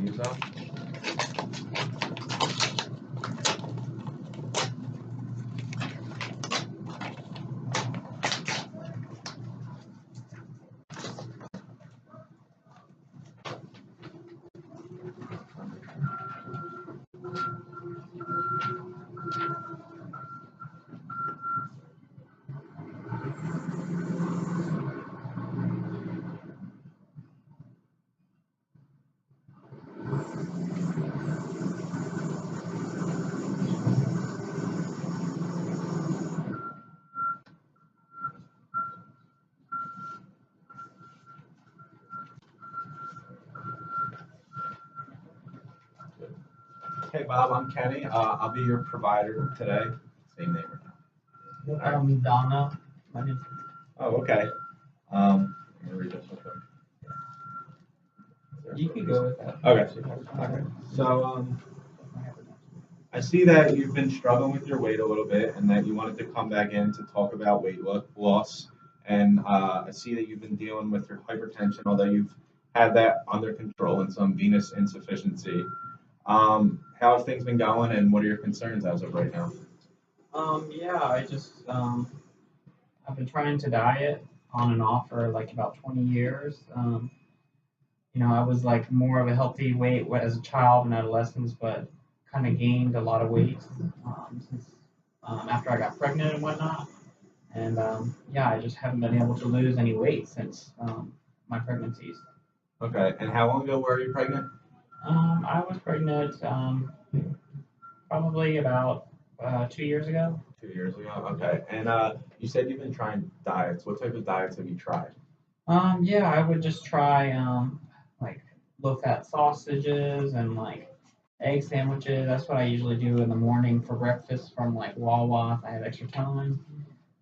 think so? Hey Bob, I'm Kenny. I'll be your provider today. Same name or not? Donna. Oh, okay. Let me read this real quick. You can go with that. Okay. Okay. So, I see that you've been struggling with your weight a little bit, and that you wanted to come back in to talk about weight loss. And I see that you've been dealing with your hypertension, although you've had that under control and some venous insufficiency. How have things been going, and what are your concerns as of right now? Yeah, I've been trying to diet on and off for like about 20 years. I was like more of a healthy weight as a child and adolescence, but kind of gained a lot of weight since after I got pregnant and whatnot. And yeah, I just haven't been able to lose any weight since my pregnancies. Okay. And how long ago were you pregnant? I was pregnant probably about 2 years ago. 2 years ago. Okay. And you said you've been trying diets. What type of diets have you tried? Yeah, I would just try like low-fat sausages and like egg sandwiches. That's what I usually do in the morning for breakfast from like Wawa if I have extra time.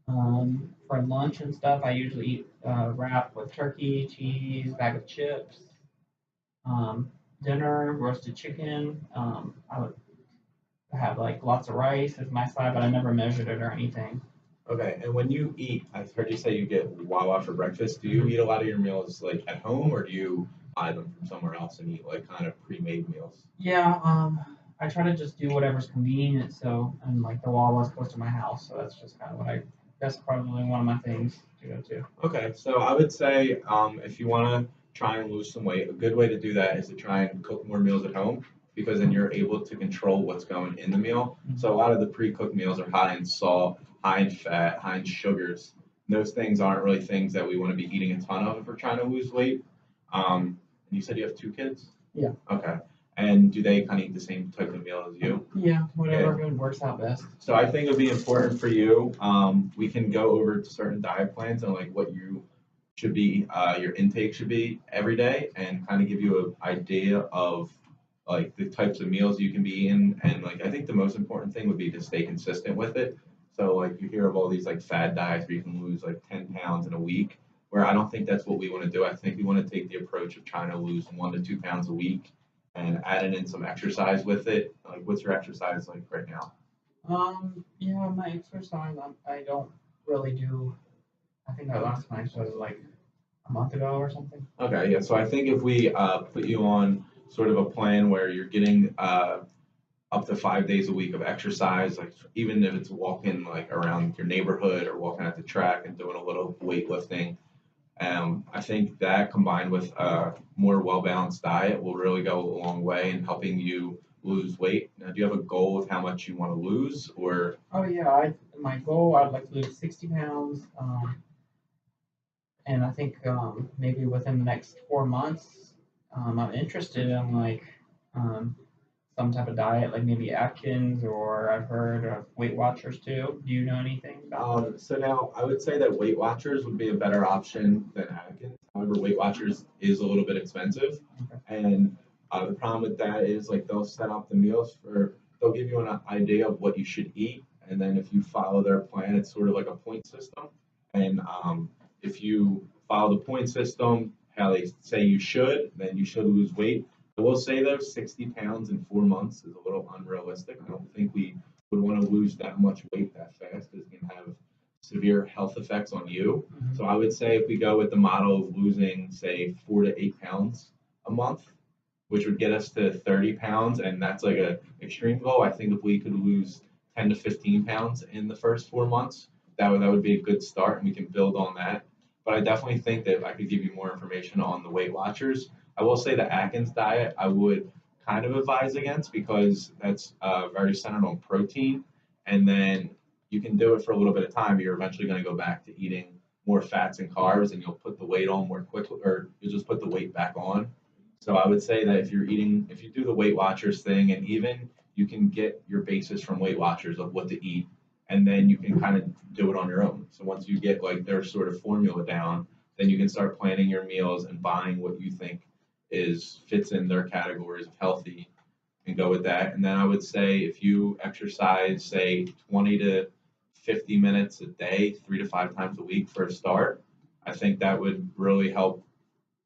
For lunch and stuff, I usually eat wrap with turkey, cheese, bag of chips. Dinner, roasted chicken. I would have like lots of rice as my side, but I never measured it or anything. Okay, and when you eat, I've heard you say you get Wawa for breakfast. Do you eat a lot of your meals like at home, or do you buy them from somewhere else and eat like kind of pre-made meals? Yeah, I try to just do whatever's convenient. So, and like the Wawa's close to my house, so that's just kind of what I. That's probably one of my things to go to. Okay, so I would say if you want to try and lose some weight, a good way to do that is to try and cook more meals at home because then you're able to control what's going in the meal. So a lot of the pre-cooked meals are high in salt, high in fat, high in sugars. Those things aren't really things that we want to be eating a ton of if we're trying to lose weight. And you said you have two kids? Yeah. Okay. And do they kind of eat the same type of meal as you? Yeah, whatever works out best. So I think it would be important for you. We can go over to certain diet plans and like what you should be, your intake should be every day, and kind of give you an idea of like the types of meals you can be eating. And like I think the most important thing would be to stay consistent with it. So like you hear of all these like fad diets where you can lose like 10 pounds in a week. Where I don't think that's what we want to do. I think we want to take the approach of trying to lose 1 to 2 pounds a week and adding in some exercise with it. Like, what's your exercise like right now? Yeah, my exercise, I don't really do. I think I last time I exercised like a month ago or something. Okay, yeah. So I think if we put you on sort of a plan where you're getting up to 5 days a week of exercise, like even if it's walking like around your neighborhood or walking at the track and doing a little weightlifting, I think that combined with a more well-balanced diet will really go a long way in helping you lose weight. Now, do you have a goal of how much you want to lose, or? Oh yeah, my goal I'd like to lose 60 pounds, and I think maybe within the next 4 months, I'm interested in like um, some type of diet, like maybe Atkins, or I've heard of Weight Watchers too. Do you know anything about those? So now I would say that Weight Watchers would be a better option than Atkins. However, Weight Watchers is a little bit expensive, Okay. and the problem with that is like they'll give you an idea of what you should eat, and then if you follow their plan, it's sort of like a point system. And if you follow the point system, how they say you should, then you should lose weight. I will say though, 60 pounds in 4 months is a little unrealistic. I don't think we would want to lose that much weight that fast because it can have severe health effects on you. Mhm. So I would say if we go with the model of losing, say, 4 to 8 pounds a month, which would get us to 30 pounds, and that's like a extreme goal. I think if we could lose 10 to 15 pounds in the first 4 months, that would be a good start, and we can build on that. But I definitely think that if I could give you more information on the Weight Watchers, I will say the Atkins diet I would kind of advise against because that's very centered on protein, and then you can do it for a little bit of time. You're eventually going to go back to eating more fats and carbs, and you'll put the weight on more quickly, or you'll just put the weight back on. So I would say that if you do the Weight Watchers thing, and even you can get your basis from Weight Watchers of what to eat, and then you can kind of do it on your own. So once you get like their sort of formula down, then you can start planning your meals and buying what you think is fits in their categories of healthy and go with that. And then I would say if you exercise, say 20 to 50 minutes a day, 3 to 5 times a week for a start, I think that would really help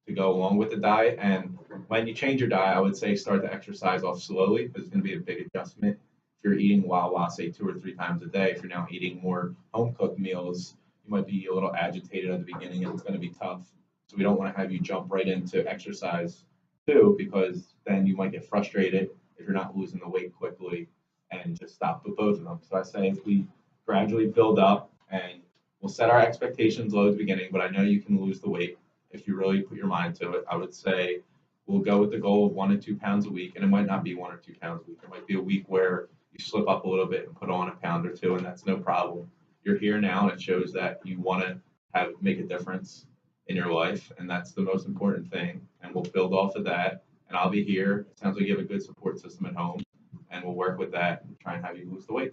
to go along with the diet. And when you change your diet, I would say start the exercise off slowly because it's going to be a big adjustment. If you're eating Wawa, say 2 or 3 times a day, if you're now eating more home cooked meals, you might be a little agitated at the beginning and it's going to be tough. So we don't want to have you jump right into exercise too, because then you might get frustrated if you're not losing the weight quickly and just stop with both of them. So I say if we gradually build up and we'll set our expectations low at the beginning, but I know you can lose the weight if you really put your mind to it. I would say we'll go with the goal of 1 to 2 pounds a week, and it might not be 1 or 2 pounds a week. There might be a week where you slip up a little bit and put on a pound or two, and that's no problem. You're here now, and it shows that you want to have make a difference in your life, and that's the most important thing. And we'll build off of that. And I'll be here. It sounds like you have a good support system at home, and we'll work with that and try and have you lose the weight.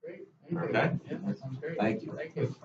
Great. Thank you. Okay. Yeah, that sounds great. Thank you. Thank you.